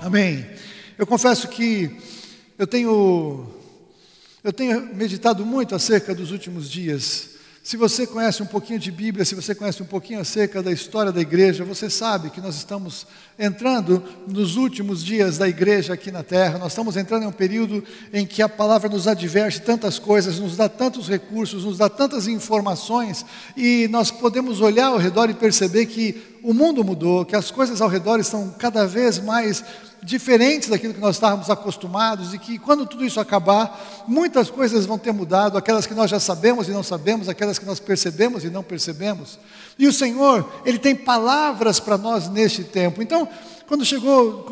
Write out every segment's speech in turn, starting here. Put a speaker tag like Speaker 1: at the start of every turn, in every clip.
Speaker 1: Amém. Eu confesso que eu tenho meditado muito acerca dos últimos dias. Se você conhece um pouquinho de Bíblia, se você conhece um pouquinho acerca da história da igreja, você sabe que nós estamos entrando nos últimos dias da igreja aqui na terra. Nós estamos entrando em um período em que a palavra nos adverte tantas coisas, nos dá tantos recursos, nos dá tantas informações, e nós podemos olhar ao redor e perceber que o mundo mudou, que as coisas ao redor estão cada vez mais diferentes daquilo que nós estávamos acostumados, e que quando tudo isso acabar, muitas coisas vão ter mudado, aquelas que nós já sabemos e não sabemos, aquelas que nós percebemos e não percebemos. E o Senhor, Ele tem palavras para nós neste tempo. Então, quando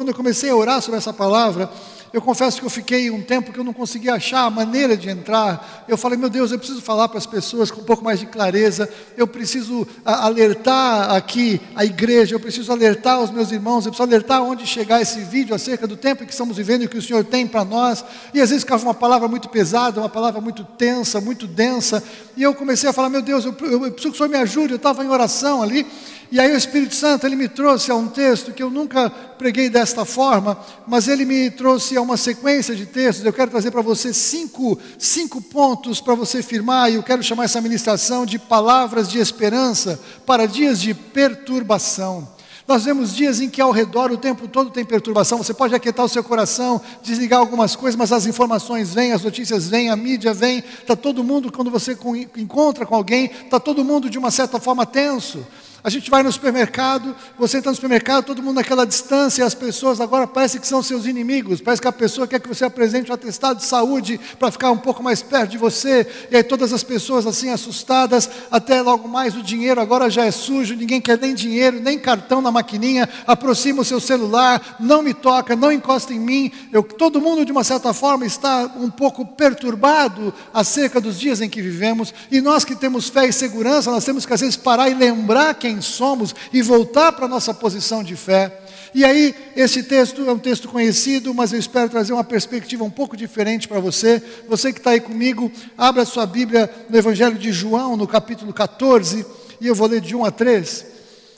Speaker 1: eu comecei a orar sobre essa palavra, eu confesso que eu fiquei um tempo que eu não conseguia achar a maneira de entrar. Eu falei, meu Deus, eu preciso falar para as pessoas com um pouco mais de clareza, eu preciso alertar aqui a igreja, eu preciso alertar os meus irmãos, eu preciso alertar onde chegar esse vídeo acerca do tempo que estamos vivendo e que o Senhor tem para nós. E às vezes ficava uma palavra muito pesada, uma palavra muito tensa, muito densa, e eu comecei a falar, meu Deus, eu preciso que o Senhor me ajude. Eu estava em oração ali, e aí o Espírito Santo, Ele me trouxe a um texto que eu nunca preguei desta forma, mas Ele me trouxe a uma sequência de textos. Eu quero trazer para você cinco pontos para você firmar, e eu quero chamar essa ministração de palavras de esperança para dias de perturbação. Nós vemos dias em que ao redor o tempo todo tem perturbação. Você pode aquietar o seu coração, desligar algumas coisas, mas as informações vêm, as notícias vêm, a mídia vem. Está todo mundo, quando você encontra com alguém, está todo mundo de uma certa forma tenso. A gente vai no supermercado, você entra no supermercado, todo mundo naquela distância, e as pessoas agora parecem que são seus inimigos. Parece que a pessoa quer que você apresente um atestado de saúde para ficar um pouco mais perto de você. E aí todas as pessoas assim assustadas, até logo mais o dinheiro agora já é sujo, ninguém quer nem dinheiro, nem cartão na maquininha. Aproxima o seu celular, não me toca, não encosta em mim. Todo mundo de uma certa forma está um pouco perturbado acerca dos dias em que vivemos. E nós que temos fé e segurança, nós temos que às vezes parar e lembrar quem somos e voltar para a nossa posição de fé. E aí, esse texto é um texto conhecido, mas eu espero trazer uma perspectiva um pouco diferente para você. Você que está aí comigo, abra sua Bíblia no Evangelho de João, no capítulo 14, e eu vou ler de 1 a 3.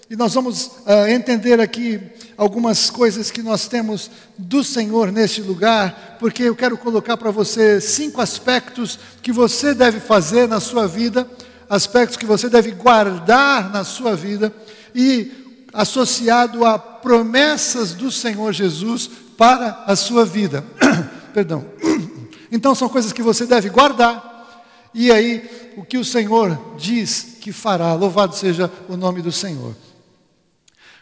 Speaker 1: E nós vamos entender aqui algumas coisas que nós temos do Senhor neste lugar, porque eu quero colocar para você 5 aspectos que você deve fazer na sua vida, aspectos que você deve guardar na sua vida, e associado a promessas do Senhor Jesus para a sua vida. Perdão. Então são coisas que você deve guardar, e aí o que o Senhor diz que fará. Louvado seja o nome do Senhor.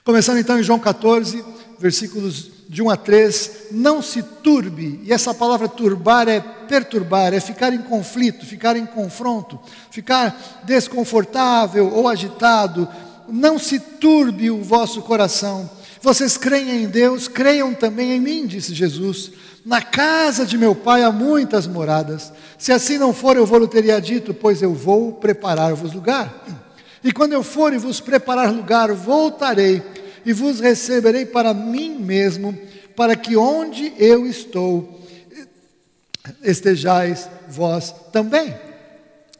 Speaker 1: Começando então em João 14, versículos de 1 a 3, não se turbe, e essa palavra turbar é perturbar, é ficar em conflito, ficar em confronto, ficar desconfortável ou agitado. Não se turbe o vosso coração. Vocês creem em Deus, creiam também em mim, disse Jesus. Na casa de meu Pai há muitas moradas. Se assim não for, eu vou-lhe teria dito, pois eu vou preparar-vos lugar. E quando eu for e vos preparar lugar, voltarei e vos receberei para mim mesmo, para que onde eu estou, estejais vós também.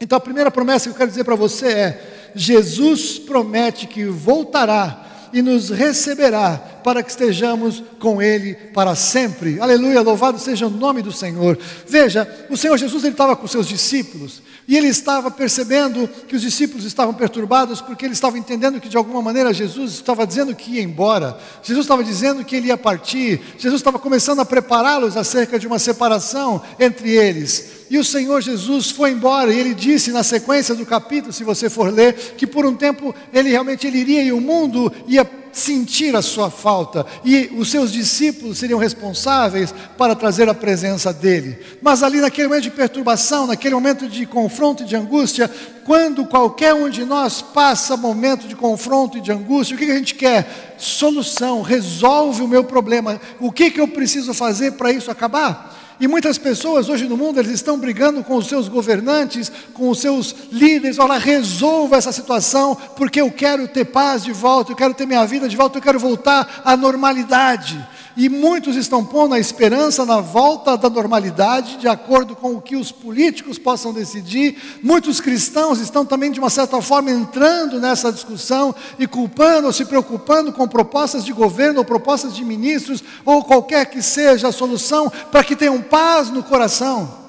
Speaker 1: Então a primeira promessa que eu quero dizer para você é: Jesus promete que voltará e nos receberá para que estejamos com Ele para sempre. Aleluia, louvado seja o nome do Senhor. Veja, o Senhor Jesus, Ele estava com seus discípulos, e Ele estava percebendo que os discípulos estavam perturbados, porque Ele estava entendendo que de alguma maneira Jesus estava dizendo que ia embora, Jesus estava dizendo que Ele ia partir, Jesus estava começando a prepará-los acerca de uma separação entre eles. E o Senhor Jesus foi embora, e Ele disse na sequência do capítulo, se você for ler, que por um tempo Ele iria, e o mundo ia sentir a sua falta, e os seus discípulos seriam responsáveis para trazer a presença dEle. Mas ali naquele momento de perturbação, naquele momento de confronto e de angústia, quando qualquer um de nós passa momento de confronto e de angústia, o que a gente quer? Solução, resolve o meu problema. O que eu preciso fazer para isso acabar? E muitas pessoas hoje no mundo, eles estão brigando com os seus governantes, com os seus líderes. Olha, resolva essa situação, porque eu quero ter paz de volta, eu quero ter minha vida de volta, eu quero voltar à normalidade. E muitos estão pondo a esperança na volta da normalidade, de acordo com o que os políticos possam decidir. Muitos cristãos estão também, de uma certa forma, entrando nessa discussão e culpando ou se preocupando com propostas de governo ou propostas de ministros, ou qualquer que seja a solução, para que tenham paz no coração.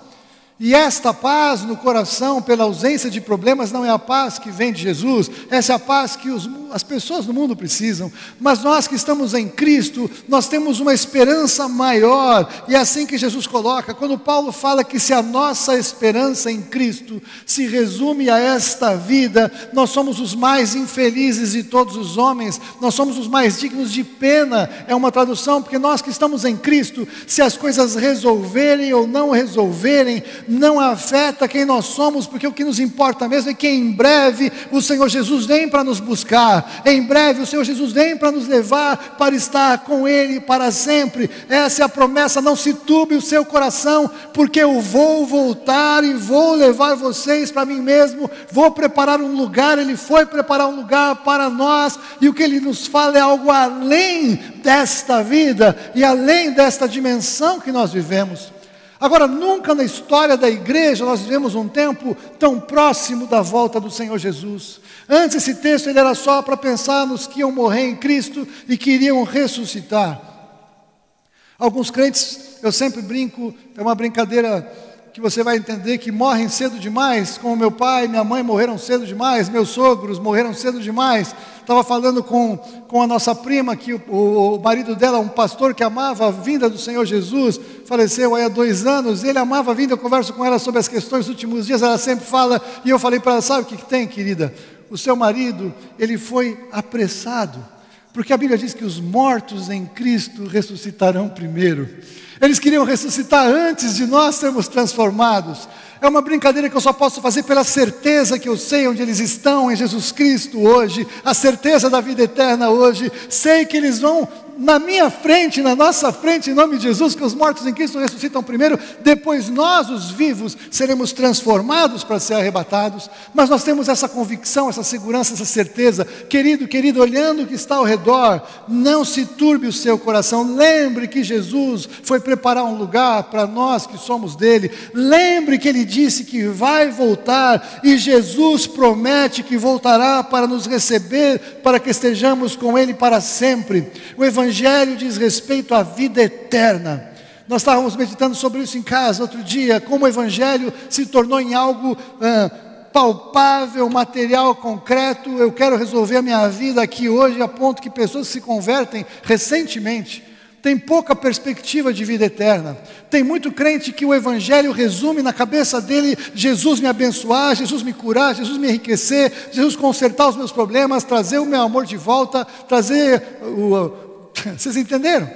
Speaker 1: E esta paz no coração, pela ausência de problemas, não é a paz que vem de Jesus. Essa é a paz que as pessoas do mundo precisam. Mas nós que estamos em Cristo, nós temos uma esperança maior. E é assim que Jesus coloca, quando Paulo fala que se a nossa esperança em Cristo se resume a esta vida, nós somos os mais infelizes de todos os homens, nós somos os mais dignos de pena. É uma tradução, porque nós que estamos em Cristo, se as coisas resolverem ou não resolverem, não afeta quem nós somos, porque o que nos importa mesmo é que em breve o Senhor Jesus vem para nos buscar, em breve o Senhor Jesus vem para nos levar para estar com Ele para sempre. Essa é a promessa. Não se turbe o seu coração, porque eu vou voltar e vou levar vocês para mim mesmo, vou preparar um lugar. Ele foi preparar um lugar para nós, e o que Ele nos fala é algo além desta vida e além desta dimensão que nós vivemos. Agora, nunca na história da igreja nós vivemos um tempo tão próximo da volta do Senhor Jesus. Antes, esse texto ele era só para pensar nos que iam morrer em Cristo e que iriam ressuscitar. Alguns crentes, eu sempre brinco, é uma brincadeira que você vai entender, que morrem cedo demais, como meu pai e minha mãe morreram cedo demais, meus sogros morreram cedo demais. Estava falando com a nossa prima, que o marido dela, um pastor que amava a vinda do Senhor Jesus, faleceu há 2 anos, ele amava a vinda. Eu converso com ela sobre as questões dos últimos dias, ela sempre fala, e eu falei para ela, sabe o que tem, querida? O seu marido, ele foi apressado, porque a Bíblia diz que os mortos em Cristo ressuscitarão primeiro. Eles queriam ressuscitar antes de nós sermos transformados. É uma brincadeira que eu só posso fazer pela certeza que eu sei onde eles estão em Jesus Cristo hoje, a certeza da vida eterna hoje. Sei que eles vão na minha frente, na nossa frente, em nome de Jesus, que os mortos em Cristo ressuscitam primeiro, depois nós, os vivos, seremos transformados para ser arrebatados. Mas nós temos essa convicção, essa segurança, essa certeza. Querido, olhando o que está ao redor, não se turbe o seu coração. Lembre que Jesus foi preparar um lugar para nós que somos dele. Lembre que ele disse que vai voltar, e Jesus promete que voltará para nos receber, para que estejamos com ele para sempre. O Evangelho diz respeito à vida eterna. Nós estávamos meditando sobre isso em casa outro dia, como o Evangelho se tornou em algo palpável, material, concreto. Eu quero resolver a minha vida aqui hoje, a ponto que pessoas se convertem recentemente. Tem pouca perspectiva de vida eterna. Tem muito crente que o Evangelho resume na cabeça dele: Jesus me abençoar, Jesus me curar, Jesus me enriquecer, Jesus consertar os meus problemas, trazer o meu amor de volta, trazer Vocês entenderam?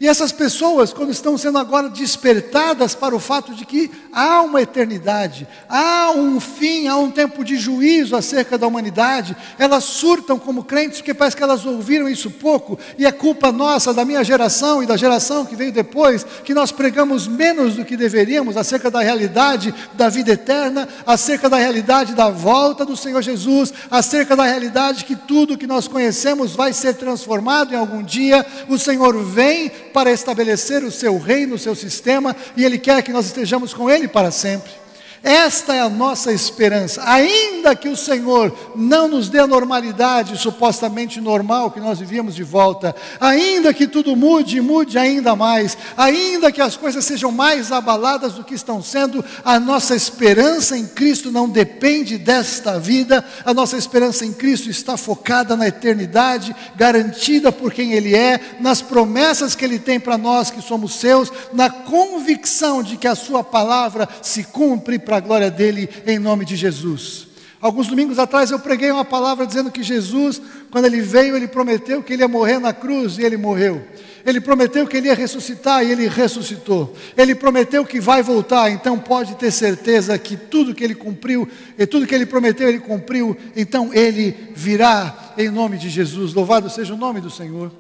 Speaker 1: E essas pessoas, quando estão sendo agora despertadas para o fato de que há uma eternidade, há um fim, há um tempo de juízo acerca da humanidade, elas surtam como crentes, porque parece que elas ouviram isso pouco, e é culpa nossa, da minha geração e da geração que veio depois, que nós pregamos menos do que deveríamos acerca da realidade da vida eterna, acerca da realidade da volta do Senhor Jesus, acerca da realidade que tudo que nós conhecemos vai ser transformado em algum dia. O Senhor vem para estabelecer o seu reino, o seu sistema, e Ele quer que nós estejamos com Ele para sempre. Esta é a nossa esperança. Ainda que o Senhor não nos dê a normalidade supostamente normal que nós vivíamos de volta, ainda que tudo mude, mude ainda mais, ainda que as coisas sejam mais abaladas do que estão sendo, a nossa esperança em Cristo não depende desta vida. A nossa esperança em Cristo está focada na eternidade, garantida por quem Ele é, nas promessas que Ele tem para nós que somos seus, na convicção de que a Sua palavra se cumpre para a glória dele, em nome de Jesus. Alguns domingos atrás eu preguei uma palavra dizendo que Jesus, quando Ele veio, Ele prometeu que Ele ia morrer na cruz, e Ele morreu. Ele prometeu que Ele ia ressuscitar, e Ele ressuscitou. Ele prometeu que vai voltar, então pode ter certeza que tudo que Ele cumpriu, e tudo que Ele prometeu, Ele cumpriu. Então Ele virá, em nome de Jesus. Louvado seja o nome do Senhor.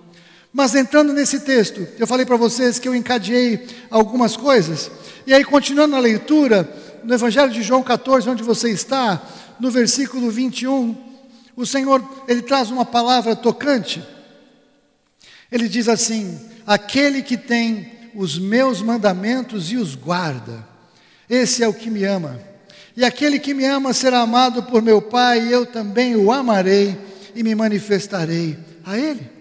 Speaker 1: Mas entrando nesse texto, eu falei para vocês que eu encadeei algumas coisas. E aí, continuando a leitura, no Evangelho de João 14, onde você está, no versículo 21, o Senhor, Ele traz uma palavra tocante. Ele diz assim: aquele que tem os meus mandamentos e os guarda, esse é o que me ama. E aquele que me ama será amado por meu Pai, e eu também o amarei e me manifestarei a Ele.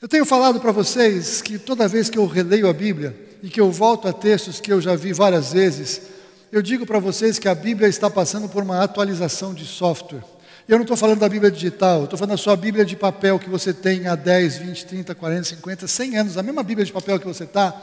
Speaker 1: Eu tenho falado para vocês que toda vez que eu releio a Bíblia e que eu volto a textos que eu já vi várias vezes, eu digo para vocês que a Bíblia está passando por uma atualização de software. Eu não estou falando da Bíblia digital, estou falando da sua Bíblia de papel que você tem há 10, 20, 30, 40, 50, 100 anos, a mesma Bíblia de papel que você está.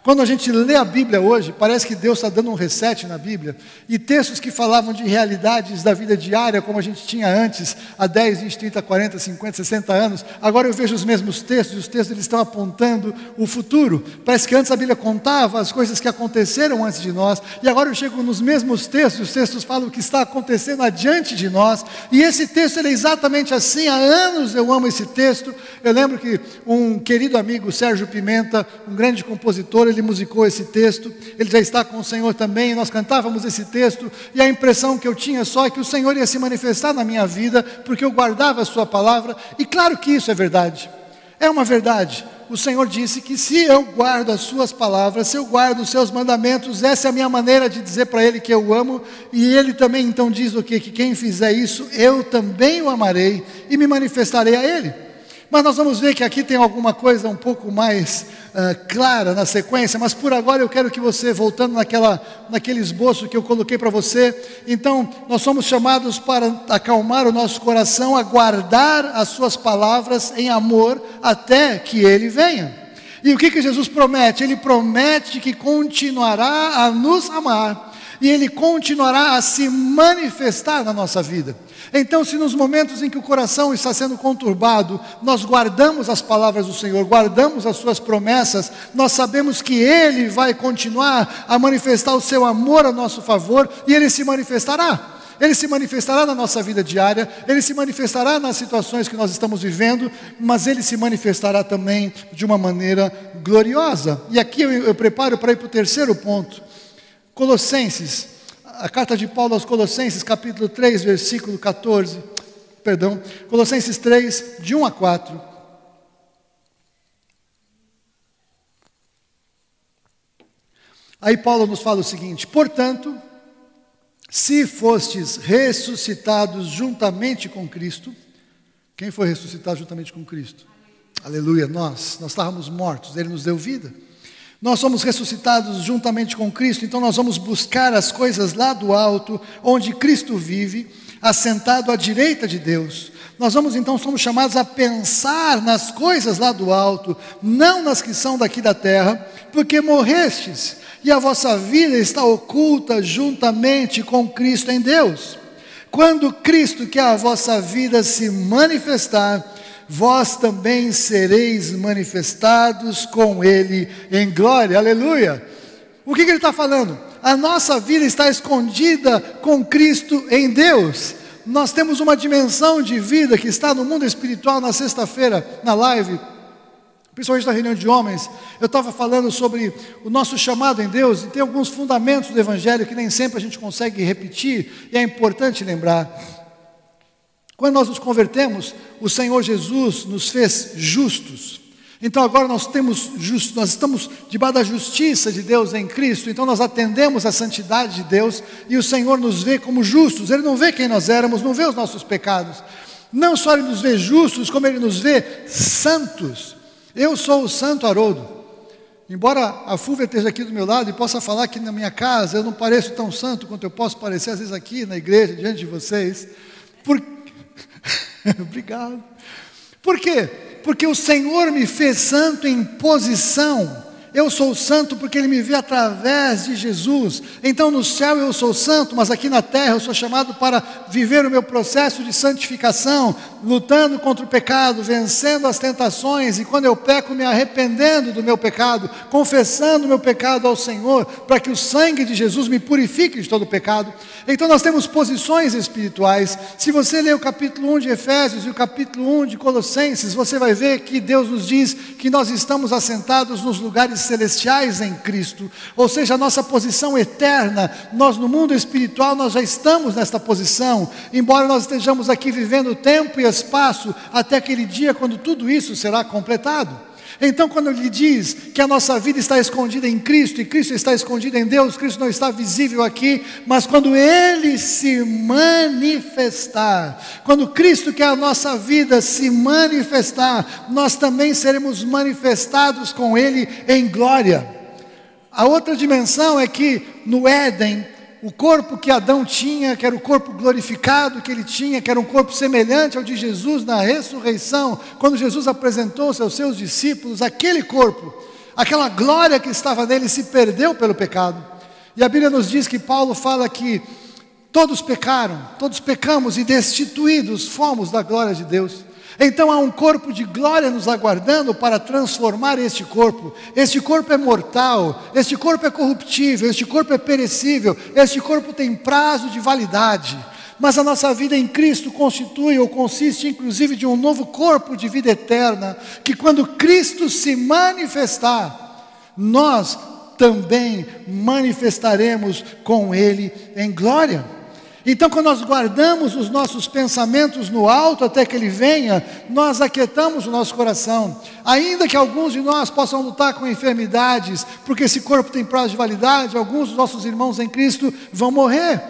Speaker 1: Quando a gente lê a Bíblia hoje, parece que Deus está dando um reset na Bíblia. E textos que falavam de realidades da vida diária, como a gente tinha antes, há 10, 20, 30, 40, 50, 60 anos. Agora eu vejo os mesmos textos, e os textos eles estão apontando o futuro. Parece que antes a Bíblia contava as coisas que aconteceram antes de nós. E agora eu chego nos mesmos textos, e os textos falam o que está acontecendo adiante de nós. E esse texto ele é exatamente assim. Há anos eu amo esse texto. Eu lembro que um querido amigo, Sérgio Pimenta, um grande compositor, ele musicou esse texto, ele já está com o Senhor também, e nós cantávamos esse texto, e a impressão que eu tinha só é que o Senhor ia se manifestar na minha vida, porque eu guardava a sua palavra, e claro que isso é verdade, é uma verdade. O Senhor disse que se eu guardo as suas palavras, se eu guardo os seus mandamentos, essa é a minha maneira de dizer para Ele que eu amo, e Ele também então diz o quê? Que quem fizer isso, eu também o amarei, e me manifestarei a Ele. Mas nós vamos ver que aqui tem alguma coisa um pouco mais clara na sequência, mas por agora eu quero que você, voltando naquele esboço que eu coloquei para você, então nós somos chamados para acalmar o nosso coração, a guardar as suas palavras em amor até que Ele venha. E o que Jesus promete? Ele promete que continuará a nos amar, e Ele continuará a se manifestar na nossa vida. Então, se nos momentos em que o coração está sendo conturbado, nós guardamos as palavras do Senhor, guardamos as suas promessas, nós sabemos que Ele vai continuar a manifestar o seu amor a nosso favor, e Ele se manifestará. Ele se manifestará na nossa vida diária, Ele se manifestará nas situações que nós estamos vivendo, mas Ele se manifestará também de uma maneira gloriosa. E aqui eu preparo para ir para o terceiro ponto. Colossenses, a carta de Paulo aos Colossenses, capítulo 3, versículo 14, Colossenses 3, de 1 a 4. Aí Paulo nos fala o seguinte: portanto, se fostes ressuscitados juntamente com Cristo, quem foi ressuscitado juntamente com Cristo? Aleluia, nós estávamos mortos, Ele nos deu vida. Nós somos ressuscitados juntamente com Cristo, então nós vamos buscar as coisas lá do alto, onde Cristo vive, assentado à direita de Deus. Nós somos chamados a pensar nas coisas lá do alto, não nas que são daqui da terra, porque morrestes, e a vossa vida está oculta juntamente com Cristo em Deus. Quando Cristo, que é a vossa vida, se manifestar, vós também sereis manifestados com Ele em glória. Aleluia! O que ele está falando? A nossa vida está escondida com Cristo em Deus. Nós temos uma dimensão de vida que está no mundo espiritual. Na sexta-feira, na live, principalmente na reunião de homens, eu estava falando sobre o nosso chamado em Deus, e tem alguns fundamentos do Evangelho que nem sempre a gente consegue repetir, e é importante lembrar. Quando nós nos convertemos, o Senhor Jesus nos fez justos. Então agora nós estamos debaixo da justiça de Deus em Cristo. Então nós atendemos a santidade de Deus, e o Senhor nos vê como justos. Ele não vê quem nós éramos, não vê os nossos pecados. Não só Ele nos vê justos, como Ele nos vê santos. Eu sou o santo Haroldo. Embora a Fúvia esteja aqui do meu lado e possa falar que na minha casa eu não pareço tão santo quanto eu posso parecer às vezes aqui na igreja, diante de vocês. Obrigado. Por quê? Porque o Senhor me fez santo em posição. Eu sou santo porque Ele me vê através de Jesus. Então no céu eu sou santo, mas aqui na terra eu sou chamado para viver o meu processo de santificação, lutando contra o pecado, vencendo as tentações, e quando eu peco, me arrependendo do meu pecado, confessando o meu pecado ao Senhor, para que o sangue de Jesus me purifique de todo o pecado. Então nós temos posições espirituais. Se você ler o capítulo 1 de Efésios e o capítulo 1 de Colossenses, você vai ver que Deus nos diz que nós estamos assentados nos lugares celestiais em Cristo, ou seja, a nossa posição eterna. Nós no mundo espiritual, nós já estamos nesta posição, embora nós estejamos aqui vivendo tempo e espaço, até aquele dia quando tudo isso será completado. Então quando Ele diz que a nossa vida está escondida em Cristo, e Cristo está escondido em Deus, Cristo não está visível aqui, mas quando Ele se manifestar, quando Cristo, que é a nossa vida, se manifestar, nós também seremos manifestados com Ele em glória. A outra dimensão é que no Éden, o corpo que Adão tinha, que era o corpo glorificado que ele tinha, que era um corpo semelhante ao de Jesus na ressurreição, quando Jesus apresentou-se aos seus discípulos, aquele corpo, aquela glória que estava nele se perdeu pelo pecado. E a Bíblia nos diz que Paulo fala que todos pecaram, todos pecamos e destituídos fomos da glória de Deus. Então há um corpo de glória nos aguardando para transformar este corpo. Este corpo é mortal, este corpo é corruptível, este corpo é perecível, este corpo tem prazo de validade. Mas a nossa vida em Cristo constitui ou consiste inclusive de um novo corpo de vida eterna, que quando Cristo se manifestar, nós também manifestaremos com Ele em glória. Então quando nós guardamos os nossos pensamentos no alto até que Ele venha, nós aquietamos o nosso coração. Ainda que alguns de nós possam lutar com enfermidades, porque esse corpo tem prazo de validade, alguns dos nossos irmãos em Cristo vão morrer.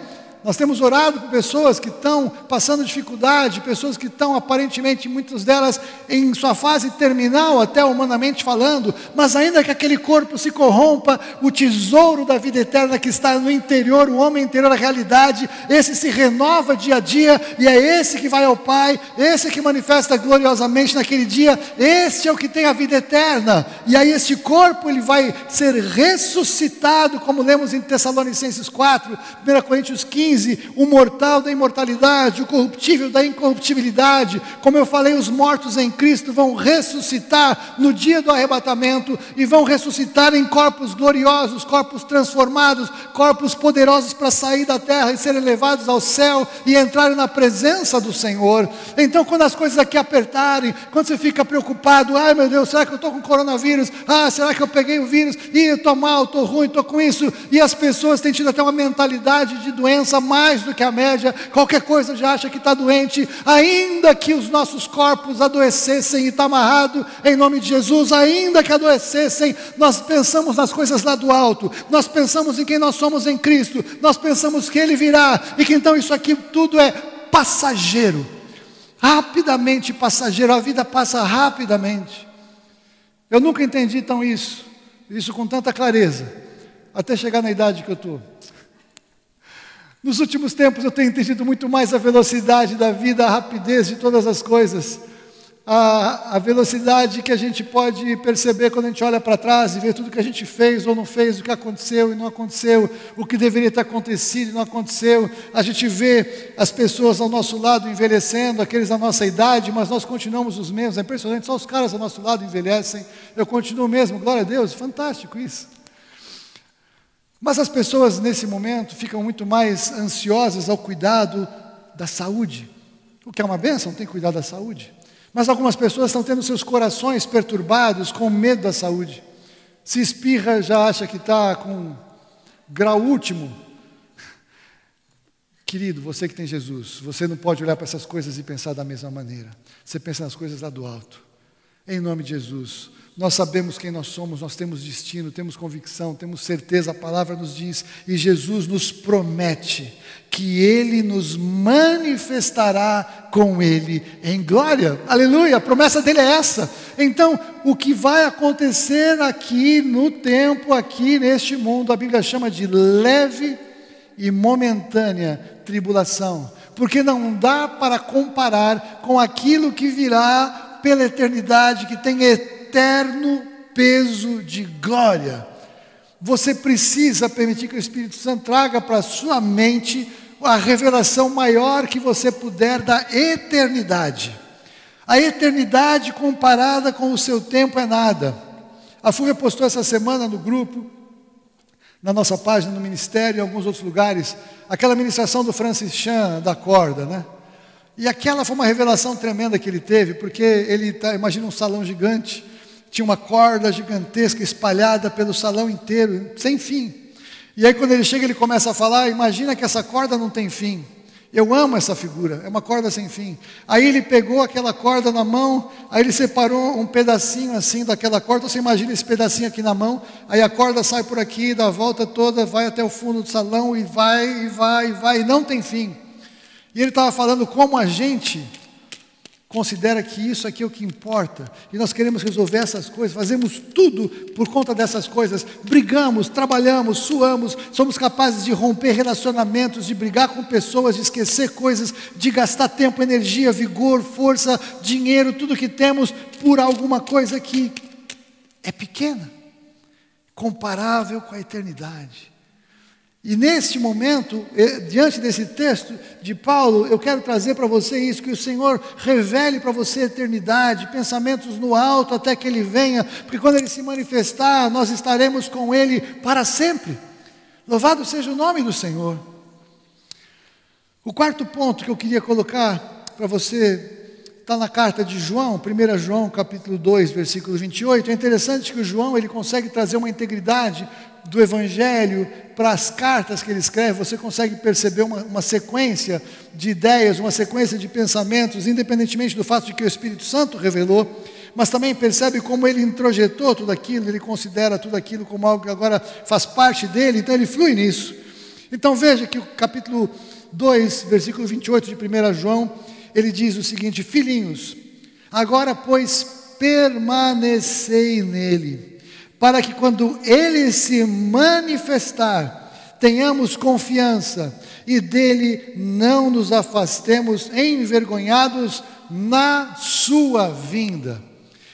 Speaker 1: Nós temos orado por pessoas que estão passando dificuldade, pessoas que estão aparentemente, muitas delas em sua fase terminal, até humanamente falando, mas ainda que aquele corpo se corrompa, o tesouro da vida eterna que está no interior, o homem interior, a realidade, esse se renova dia a dia, e é esse que vai ao Pai, esse que manifesta gloriosamente naquele dia, esse é o que tem a vida eterna. E aí este corpo, ele vai ser ressuscitado, como lemos em Tessalonicenses 4, 1 Coríntios 15, o mortal da imortalidade, o corruptível da incorruptibilidade. Como eu falei, os mortos em Cristo vão ressuscitar no dia do arrebatamento, e vão ressuscitar em corpos gloriosos, corpos transformados, corpos poderosos para sair da terra e serem levados ao céu e entrarem na presença do Senhor. Então quando as coisas aqui apertarem, quando você fica preocupado, ai meu Deus, será que eu estou com coronavírus? Será que eu peguei o vírus? Eu estou mal, estou ruim, estou com isso. E as pessoas têm tido até uma mentalidade de doença mais do que a média, qualquer coisa já acha que está doente. Ainda que os nossos corpos adoecessem, e está amarrado em nome de Jesus, ainda que adoecessem, nós pensamos nas coisas lá do alto, nós pensamos em quem nós somos em Cristo, nós pensamos que Ele virá, e que então isso aqui tudo é passageiro, rapidamente passageiro, a vida passa rapidamente. Eu nunca entendi isso com tanta clareza, até chegar na idade que eu estou. Nos últimos tempos eu tenho entendido muito mais a velocidade da vida, a rapidez de todas as coisas, a velocidade que a gente pode perceber quando a gente olha para trás e vê tudo que a gente fez ou não fez, o que aconteceu e não aconteceu, o que deveria ter acontecido e não aconteceu. A gente vê as pessoas ao nosso lado envelhecendo, aqueles da nossa idade, mas nós continuamos os mesmos. É impressionante, só os caras ao nosso lado envelhecem, eu continuo mesmo, glória a Deus, fantástico isso. Mas as pessoas nesse momento ficam muito mais ansiosas ao cuidado da saúde, o que é uma bênção, tem que cuidar da saúde. Mas algumas pessoas estão tendo seus corações perturbados com medo da saúde. Se espirra, já acha que está com grau último. Querido, você que tem Jesus, você não pode olhar para essas coisas e pensar da mesma maneira. Você pensa nas coisas lá do alto. Em nome de Jesus. Nós sabemos quem nós somos, nós temos destino, temos convicção, temos certeza, a palavra nos diz, e Jesus nos promete que Ele nos manifestará com Ele em glória. Aleluia, a promessa dele é essa. Então, o que vai acontecer aqui no tempo, aqui neste mundo, a Bíblia chama de leve e momentânea tribulação, porque não dá para comparar com aquilo que virá pela eternidade, que tem eterno peso de glória. Você precisa permitir que o Espírito Santo traga para a sua mente a revelação maior que você puder da eternidade. A eternidade comparada com o seu tempo é nada. A Fúvia postou essa semana no grupo, na nossa página, no ministério, em alguns outros lugares, aquela ministração do Francis Chan, da corda, né? E aquela foi uma revelação tremenda que ele teve, porque imagina um salão gigante, tinha uma corda gigantesca espalhada pelo salão inteiro, sem fim. E aí quando ele chega, ele começa a falar, imagina que essa corda não tem fim. Eu amo essa figura, é uma corda sem fim. Aí ele pegou aquela corda na mão, aí ele separou um pedacinho assim daquela corda. Você imagina esse pedacinho aqui na mão, aí a corda sai por aqui, dá a volta toda, vai até o fundo do salão e vai, e vai, e vai, e não tem fim. E ele estava falando como a gente considera que isso aqui é o que importa, e nós queremos resolver essas coisas, fazemos tudo por conta dessas coisas, brigamos, trabalhamos, suamos, somos capazes de romper relacionamentos, de brigar com pessoas, de esquecer coisas, de gastar tempo, energia, vigor, força, dinheiro, tudo que temos por alguma coisa que é pequena, comparável com a eternidade. E neste momento, diante desse texto de Paulo, eu quero trazer para você isso, que o Senhor revele para você a eternidade, pensamentos no alto até que Ele venha, porque quando Ele se manifestar, nós estaremos com Ele para sempre. Louvado seja o nome do Senhor. O quarto ponto que eu queria colocar para você, está na carta de João, 1 João capítulo 2, versículo 28, é interessante que o João, ele consegue trazer uma integridade do Evangelho para as cartas que ele escreve. Você consegue perceber uma sequência de ideias, uma sequência de pensamentos, independentemente do fato de que o Espírito Santo revelou, mas também percebe como ele introjetou tudo aquilo, ele considera tudo aquilo como algo que agora faz parte dele, então ele flui nisso. Então veja que o capítulo 2, versículo 28 de 1 João, ele diz o seguinte: filhinhos, agora pois permanecei nele, para que quando Ele se manifestar, tenhamos confiança e dele não nos afastemos envergonhados na sua vinda.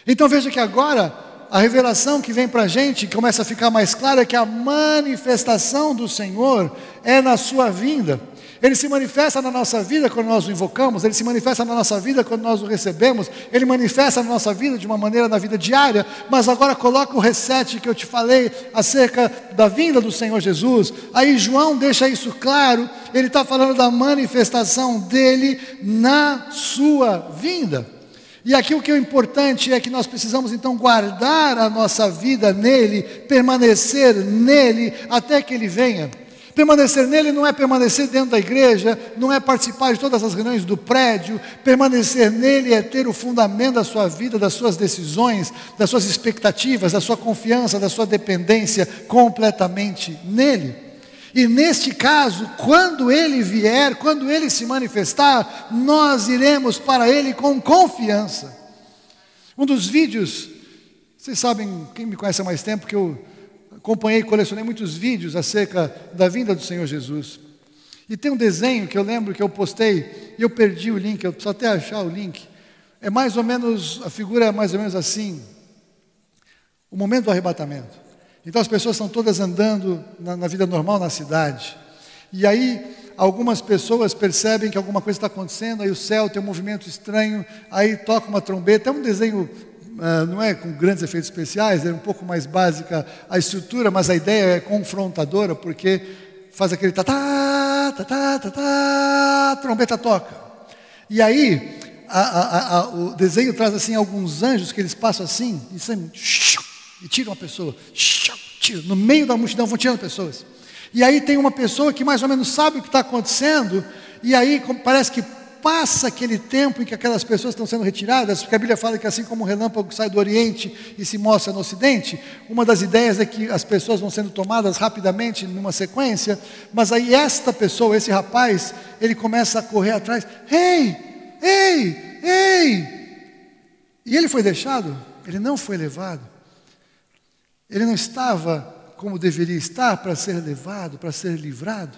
Speaker 1: Então veja que agora a revelação que vem para a gente, começa a ficar mais clara, é que a manifestação do Senhor é na sua vinda. Ele se manifesta na nossa vida quando nós o invocamos, Ele se manifesta na nossa vida quando nós o recebemos, Ele manifesta na nossa vida de uma maneira na vida diária, mas agora coloca o reset que eu te falei acerca da vinda do Senhor Jesus. Aí João deixa isso claro, ele está falando da manifestação dEle na sua vinda. E aqui o que é importante é que nós precisamos então guardar a nossa vida nele, permanecer nele até que Ele venha. Permanecer nele não é permanecer dentro da igreja, não é participar de todas as reuniões do prédio. Permanecer nele é ter o fundamento da sua vida, das suas decisões, das suas expectativas, da sua confiança, da sua dependência completamente nele. E neste caso, quando ele vier, quando ele se manifestar, nós iremos para ele com confiança. Um dos vídeos, vocês sabem, quem me conhece há mais tempo, que eu acompanhei, colecionei muitos vídeos acerca da vinda do Senhor Jesus. E tem um desenho que eu lembro que eu postei, e eu perdi o link, eu preciso até achar o link. É mais ou menos, a figura é mais ou menos assim, o momento do arrebatamento. Então as pessoas estão todas andando na vida normal na cidade. E aí algumas pessoas percebem que alguma coisa está acontecendo, aí o céu tem um movimento estranho, aí toca uma trombeta. É um desenho, não é com grandes efeitos especiais, é um pouco mais básica a estrutura, mas a ideia é confrontadora, porque faz aquele tatá, tatá, tatá, a trombeta toca. E aí o desenho traz assim alguns anjos que eles passam assim, e tiram a pessoa, no meio da multidão vão tirando pessoas. E aí tem uma pessoa que mais ou menos sabe o que está acontecendo, e aí parece que passa aquele tempo em que aquelas pessoas estão sendo retiradas, porque a Bíblia fala que assim como o relâmpago sai do Oriente e se mostra no Ocidente, uma das ideias é que as pessoas vão sendo tomadas rapidamente numa sequência, mas aí esta pessoa, esse rapaz, ele começa a correr atrás, ei, ei, ei, e ele foi deixado, ele não foi levado, ele não estava como deveria estar para ser levado, para ser livrado.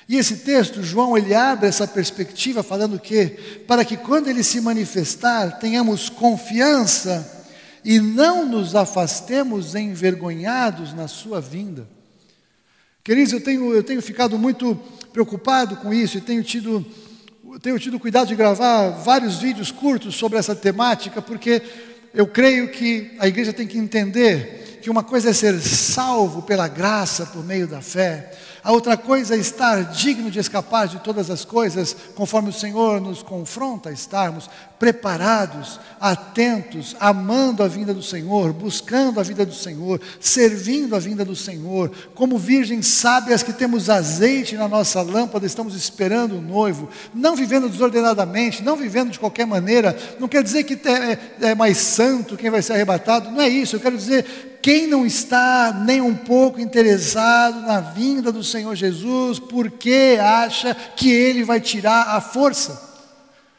Speaker 1: E esse texto, João, ele abre essa perspectiva falando que, para que quando ele se manifestar, tenhamos confiança e não nos afastemos envergonhados na sua vinda. Queridos, eu tenho ficado muito preocupado com isso e tenho tido cuidado de gravar vários vídeos curtos sobre essa temática, porque eu creio que a igreja tem que entender que uma coisa é ser salvo pela graça por meio da fé, a outra coisa é estar digno de escapar de todas as coisas, conforme o Senhor nos confronta a estarmos preparados, atentos, amando a vinda do Senhor, buscando a vida do Senhor, servindo a vinda do Senhor, como virgens sábias que temos azeite na nossa lâmpada, estamos esperando o noivo, não vivendo desordenadamente, não vivendo de qualquer maneira. Não quer dizer que é mais santo quem vai ser arrebatado, não é isso. Eu quero dizer, quem não está nem um pouco interessado na vinda do Senhor Jesus, porque acha que Ele vai tirar a força.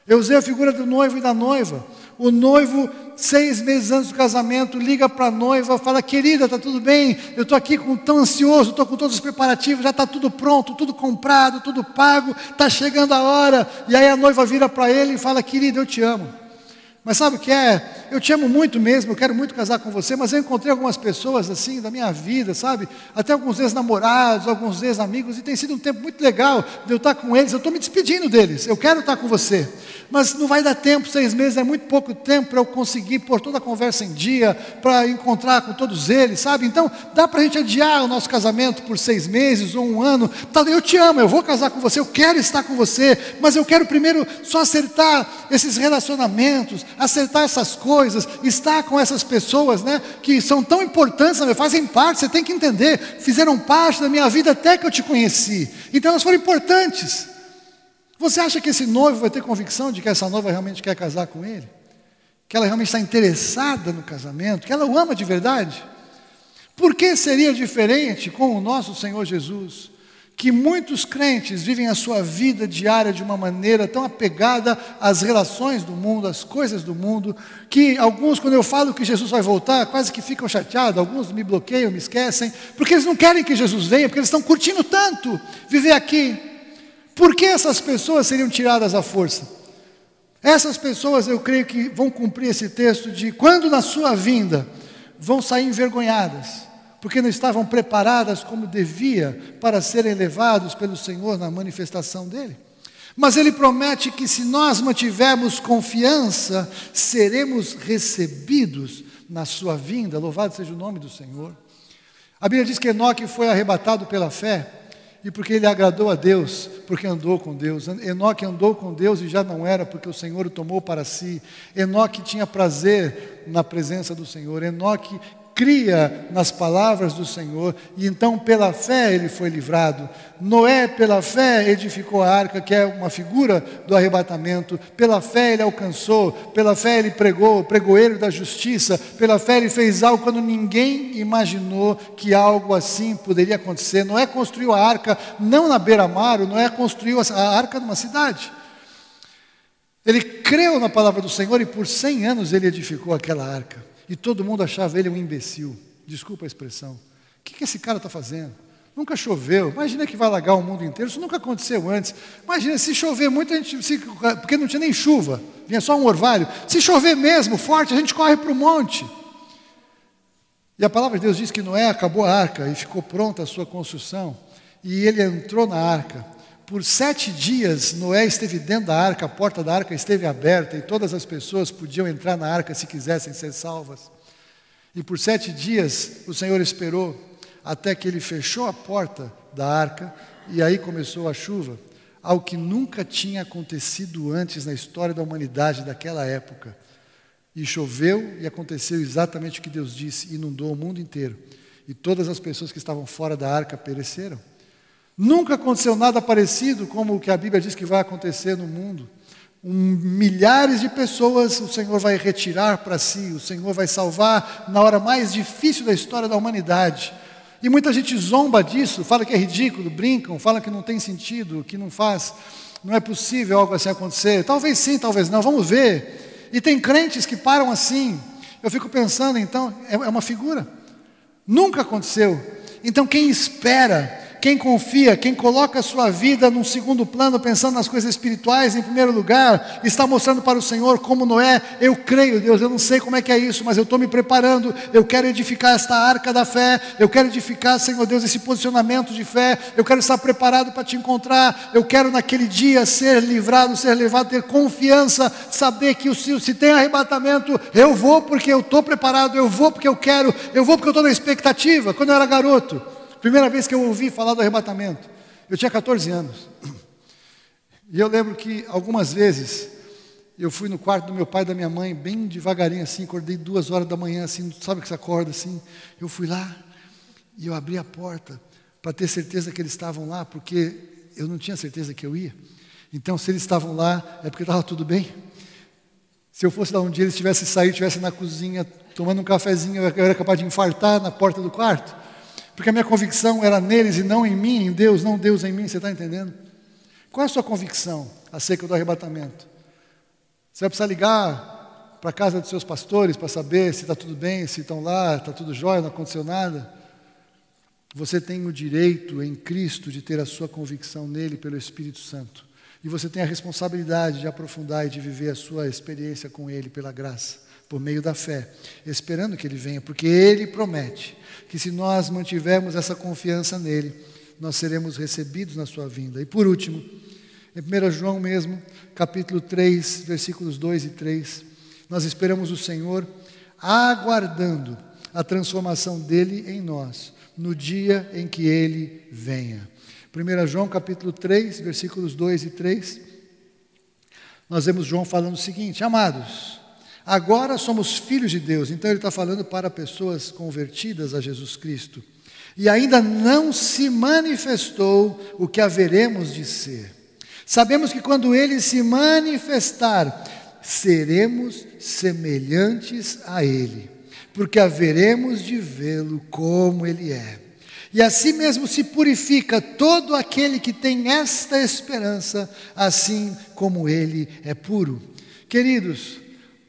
Speaker 1: Eu usei a figura do noivo e da noiva. O noivo, 6 meses antes do casamento, liga para a noiva, fala: querida, está tudo bem? Eu estou aqui tão ansioso, estou com todos os preparativos, já está tudo pronto, tudo comprado, tudo pago, está chegando a hora. E aí a noiva vira para ele e fala: querida, eu te amo. Mas sabe o que é? Eu te amo muito mesmo, eu quero muito casar com você, mas eu encontrei algumas pessoas assim da minha vida, sabe? Até alguns ex-namorados, alguns ex-amigos, e tem sido um tempo muito legal de eu estar com eles. Eu estou me despedindo deles, eu quero estar com você, mas não vai dar tempo. 6 meses é muito pouco tempo para eu conseguir pôr toda a conversa em dia, para encontrar com todos eles, sabe? Então dá para a gente adiar o nosso casamento por 6 meses ou 1 ano. Eu te amo, eu vou casar com você, eu quero estar com você, mas eu quero primeiro só acertar esses relacionamentos, acertar essas coisas, estar com essas pessoas, né, que são tão importantes, fazem parte, você tem que entender, fizeram parte da minha vida até que eu te conheci, então elas foram importantes. Você acha que esse noivo vai ter convicção de que essa noiva realmente quer casar com ele? Que ela realmente está interessada no casamento? Que ela o ama de verdade? Por que seria diferente com o nosso Senhor Jesus? Que muitos crentes vivem a sua vida diária de uma maneira tão apegada às relações do mundo, às coisas do mundo, que alguns, quando eu falo que Jesus vai voltar, quase que ficam chateados, alguns me bloqueiam, me esquecem, porque eles não querem que Jesus venha, porque eles estão curtindo tanto viver aqui. Por que essas pessoas seriam tiradas à força? Essas pessoas, eu creio que vão cumprir esse texto de quando na sua vinda vão sair envergonhadas, porque não estavam preparadas como devia para serem levados pelo Senhor na manifestação dEle. Mas Ele promete que se nós mantivermos confiança, seremos recebidos na sua vinda. Louvado seja o nome do Senhor. A Bíblia diz que Enoque foi arrebatado pela fé, e porque ele agradou a Deus, porque andou com Deus. Enoque andou com Deus e já não era, porque o Senhor o tomou para si. Enoque tinha prazer na presença do Senhor. Enoque cria nas palavras do Senhor, e então pela fé ele foi livrado. Noé, pela fé, edificou a arca, que é uma figura do arrebatamento. Pela fé ele alcançou, pela fé ele pregou, pregoeiro da justiça. Pela fé ele fez algo quando ninguém imaginou que algo assim poderia acontecer. Noé construiu a arca não na beira-mar, Noé construiu a arca numa cidade. Ele creu na palavra do Senhor e por 100 anos ele edificou aquela arca. E todo mundo achava ele um imbecil. Desculpa a expressão. O que esse cara está fazendo? Nunca choveu. Imagina que vai alagar o mundo inteiro. Isso nunca aconteceu antes. Imagina, se chover muito, porque não tinha nem chuva. Vinha só um orvalho. Se chover mesmo, forte, a gente corre para o monte. E a palavra de Deus diz que Noé acabou a arca e ficou pronta a sua construção. E ele entrou na arca. Por 7 dias, Noé esteve dentro da arca, a porta da arca esteve aberta e todas as pessoas podiam entrar na arca se quisessem ser salvas. E por 7 dias, o Senhor esperou até que ele fechou a porta da arca e aí começou a chuva, algo que nunca tinha acontecido antes na história da humanidade daquela época. E choveu e aconteceu exatamente o que Deus disse, inundou o mundo inteiro. E todas as pessoas que estavam fora da arca pereceram. Nunca aconteceu nada parecido como o que a Bíblia diz que vai acontecer no mundo. Milhares de pessoas o Senhor vai retirar para si, o Senhor vai salvar na hora mais difícil da história da humanidade. E muita gente zomba disso, fala que é ridículo, brincam, fala que não tem sentido, que não é possível algo assim acontecer. Talvez sim, talvez não, vamos ver. E tem crentes que param assim. Eu fico pensando, então, é uma figura. Nunca aconteceu. Então quem espera quem confia, quem coloca a sua vida num segundo plano, pensando nas coisas espirituais em primeiro lugar, está mostrando para o Senhor como Noé: eu creio, Deus, eu não sei como é que é isso, mas eu estou me preparando, eu quero edificar esta arca da fé, eu quero edificar, Senhor Deus, esse posicionamento de fé, eu quero estar preparado para te encontrar, eu quero naquele dia ser livrado, ser levado, ter confiança, saber que se tem arrebatamento, eu vou porque eu estou preparado, eu vou porque eu quero, eu vou porque eu estou na expectativa. Quando eu era garoto, primeira vez que eu ouvi falar do arrebatamento, eu tinha 14 anos, e eu lembro que algumas vezes, eu fui no quarto do meu pai e da minha mãe, bem devagarinho assim, acordei 2 horas da manhã assim, sabe que você acorda assim, eu fui lá, e eu abri a porta, para ter certeza que eles estavam lá, porque eu não tinha certeza que eu ia, então se eles estavam lá, é porque estava tudo bem. Se eu fosse lá um dia, eles tivessem saído, estivessem na cozinha, tomando um cafezinho, eu era capaz de infartar na porta do quarto, porque a minha convicção era neles e não em mim, em Deus, não Deus em mim, você está entendendo? Qual é a sua convicção acerca do arrebatamento? Você vai precisar ligar para a casa dos seus pastores para saber se está tudo bem, se estão lá, está tudo jóia, não aconteceu nada? Você tem o direito em Cristo de ter a sua convicção nele pelo Espírito Santo. E você tem a responsabilidade de aprofundar e de viver a sua experiência com ele pela graça, por meio da fé, esperando que ele venha, porque ele promete que se nós mantivermos essa confiança nele, nós seremos recebidos na sua vinda. E por último, em 1 João mesmo, capítulo 3, versículos 2 e 3, nós esperamos o Senhor aguardando a transformação dele em nós, no dia em que ele venha. 1 João capítulo 3, versículos 2 e 3, nós vemos João falando o seguinte: amados, agora somos filhos de Deus. Então ele está falando para pessoas convertidas a Jesus Cristo, e ainda não se manifestou o que haveremos de ser. Sabemos que quando ele se manifestar, seremos semelhantes a ele, porque haveremos de vê-lo como ele é. E assim mesmo se purifica todo aquele que tem esta esperança, assim como ele é puro. Queridos,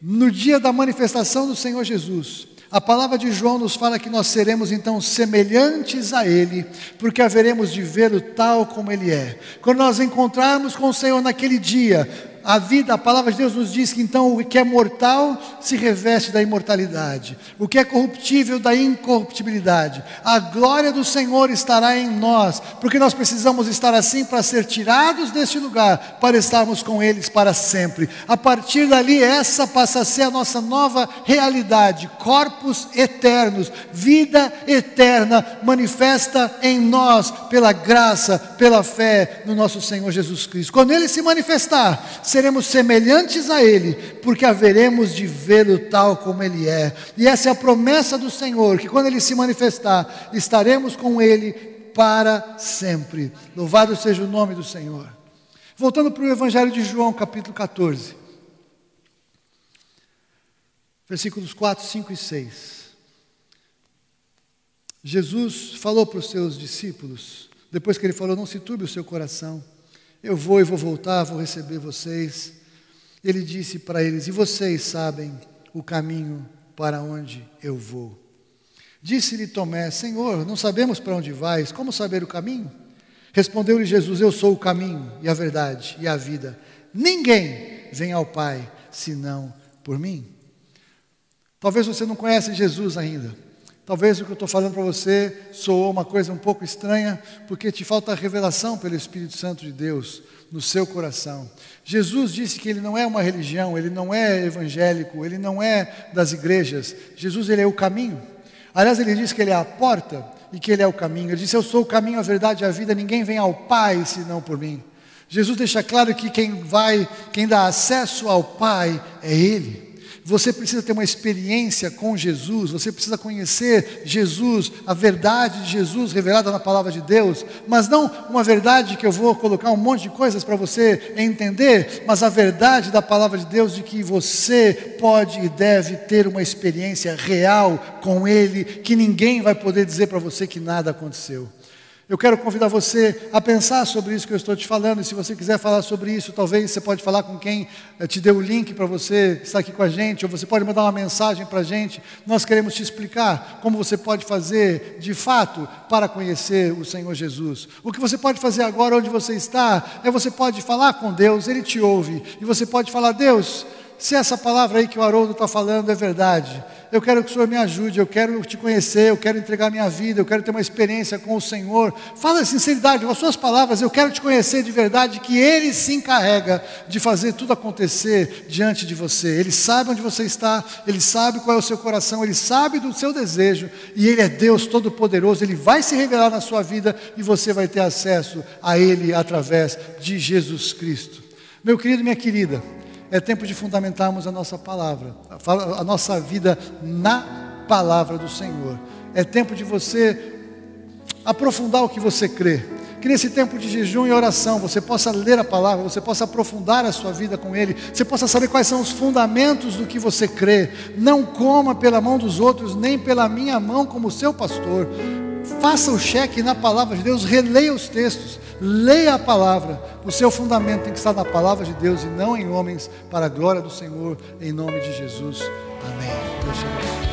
Speaker 1: no dia da manifestação do Senhor Jesus, a palavra de João nos fala que nós seremos então semelhantes a ele, porque haveremos de vê-lo tal como ele é. Quando nós encontrarmos com o Senhor naquele dia, a vida, a palavra de Deus nos diz que então o que é mortal se reveste da imortalidade, o que é corruptível da incorruptibilidade. A glória do Senhor estará em nós, porque nós precisamos estar assim para ser tirados deste lugar, para estarmos com eles para sempre. A partir dali, essa passa a ser a nossa nova realidade, corpos eternos, vida eterna, manifesta em nós pela graça, pela fé no nosso Senhor Jesus Cristo. Quando ele se manifestar, seremos semelhantes a ele, porque haveremos de vê-lo tal como ele é. E essa é a promessa do Senhor, que quando ele se manifestar, estaremos com ele para sempre. Louvado seja o nome do Senhor. Voltando para o Evangelho de João, capítulo 14, versículos 4, 5 e 6. Jesus falou para os seus discípulos, depois que ele falou: não se turbe o seu coração, eu vou e vou voltar, vou receber vocês. Ele disse para eles: e vocês sabem o caminho para onde eu vou? Disse-lhe Tomé: Senhor, não sabemos para onde vais, como saber o caminho? Respondeu-lhe Jesus: eu sou o caminho e a verdade e a vida. Ninguém vem ao Pai senão por mim. Talvez você não conhece Jesus ainda. Talvez o que eu estou falando para você soou uma coisa um pouco estranha, porque te falta a revelação pelo Espírito Santo de Deus no seu coração. Jesus disse que ele não é uma religião, ele não é evangélico, ele não é das igrejas. Jesus, ele é o caminho. Aliás, ele disse que ele é a porta e que ele é o caminho. Ele disse: eu sou o caminho, a verdade e a vida, ninguém vem ao Pai senão por mim. Jesus deixa claro que quem dá acesso ao Pai é ele. Você precisa ter uma experiência com Jesus, você precisa conhecer Jesus, a verdade de Jesus revelada na palavra de Deus, mas não uma verdade que eu vou colocar um monte de coisas para você entender, mas a verdade da palavra de Deus de que você pode e deve ter uma experiência real com Ele, que ninguém vai poder dizer para você que nada aconteceu. Eu quero convidar você a pensar sobre isso que eu estou te falando, e se você quiser falar sobre isso, talvez você pode falar com quem te deu o link para você estar aqui com a gente, ou você pode mandar uma mensagem para a gente. Nós queremos te explicar como você pode fazer, de fato, para conhecer o Senhor Jesus. O que você pode fazer agora, onde você está, você pode falar com Deus, Ele te ouve, e você pode falar: Deus, se essa palavra aí que o Haroldo está falando é verdade, eu quero que o Senhor me ajude, eu quero te conhecer, eu quero entregar minha vida, eu quero ter uma experiência com o Senhor. Fala a sinceridade, com as suas palavras: eu quero te conhecer de verdade, que Ele se encarrega de fazer tudo acontecer diante de você. Ele sabe onde você está, Ele sabe qual é o seu coração, Ele sabe do seu desejo, e Ele é Deus Todo-Poderoso. Ele vai se revelar na sua vida, e você vai ter acesso a Ele através de Jesus Cristo. Meu querido, minha querida, é tempo de fundamentarmos a nossa palavra, a nossa vida na palavra do Senhor. É tempo de você aprofundar o que você crê. Que nesse tempo de jejum e oração você possa ler a palavra, você possa aprofundar a sua vida com Ele, você possa saber quais são os fundamentos do que você crê. Não coma pela mão dos outros, nem pela minha mão como seu pastor. Faça o cheque na palavra de Deus, releia os textos, leia a palavra. O seu fundamento tem que estar na palavra de Deus e não em homens, para a glória do Senhor, em nome de Jesus. Amém. Deus te abençoe.